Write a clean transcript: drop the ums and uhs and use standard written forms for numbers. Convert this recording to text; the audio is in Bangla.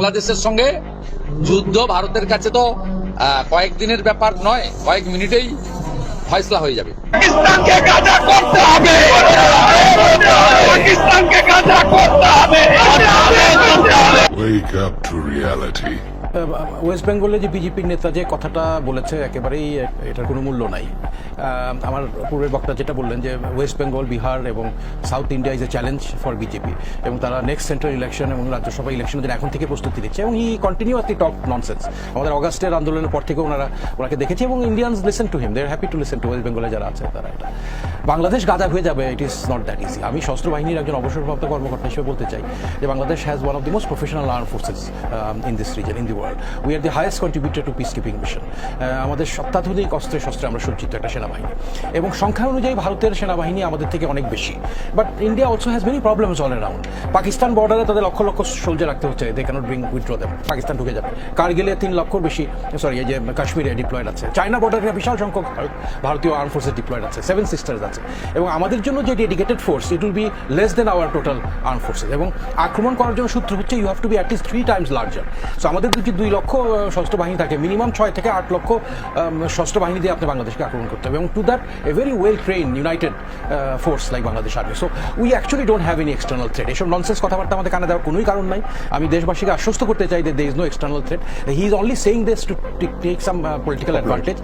বাংলাদেশের সঙ্গে যুদ্ধ ভারতের কাছে তো কয়েকদিনের ব্যাপার নয়, কয়েক মিনিটেই ফয়সলা হয়ে যাবে। পাকিস্তানকে গাজা করতে হবে, পাকিস্তানকে গাজা করতে হবে। Wake up to reality. West বেঙ্গলে যে বিজেপির নেতা যে কথাটা বলেছে একেবারেই এটার কোনো মূল্য নাই। আমার পূর্বের বক্তা যেটা বললেন যে ওয়েস্ট বেঙ্গল, বিহার এবং south India is a challenge for BJP এবং তারা নেক্সট সেন্ট্রাল ইলেকশন এবং রাজ্যসভা ইলেকশনের জন্য এখন থেকে প্রস্তুতি নিচ্ছে এবং ই কন্টিনিউয়াসলি টক ননসেন্স। আমাদের অগাস্টের আন্দোলনের পর থেকে ওনাকে দেখেছি এবং Indians listen to him, they are happy to listen to West বেঙ্গলে যারা আছে তারা। এটা বাংলাদেশ গাজা হয়ে যাবে, it is not that easy. আমি সশস্ত্র বাহিনীর একজন অবসরপ্রাপ্ত কর্মকর্তা হিসেবে বলতে চাই যে Bangladesh has one of the most professional arm forces in this reason, in the world. We are the highest contributor two peace keeping mission. আমাদের অত্যাধুনিক অস্ত্রে শস্ত্রে আমরা সজ্জিত একটা সেনাবাহিনী এবং সংখ্যা অনুযায়ী ভারতের সেনাবাহিনী আমাদের থেকে অনেক বেশি। But India also has many problems all around. Pakistan বর্ডারে তাদের লক্ষ লক্ষ সোলজার রাখতে হচ্ছে, they cannot bring withdraw them, Pakistan ঢুকে যাবে। কারগিলে 3 লক্ষর বেশি, সরি এই যে কাশ্মীরে ডিপ্লয়েড আছে। চায়না বর্ডারে বিশাল সংখ্যক ভারতীয় আর্ম ফোর্সেস ডিপ্লয়েড আছে, 7 সিস্টার্স আছে এবং আমাদের জন্য যে dedicated force it will be less than our total arm forces. এবং আক্রমণ করার জন্য সূত্র হচ্ছে you have to be at least 3 times larger. So আমাদের যদি 2 লক্ষ সশস্ত্র বাহিনী থাকে, মিনিমাম 6 থেকে 8 লক্ষ সশস্ত্র বাহিনী দিয়ে আপনি বাংলাদেশকে আক্রমণ করতে হবে এবং to that a very well train united force like Bangladesh army. So we actually don't have any external threat. এসব ননসেন্স কথাবার্তা আমাদের কানে দেওয়ার কোনোই কারণ নাই। আমি দেশবাসীকে আশ্বস্ত করতে চাই যে there is no external threat. He is only saying this to take some political advantage.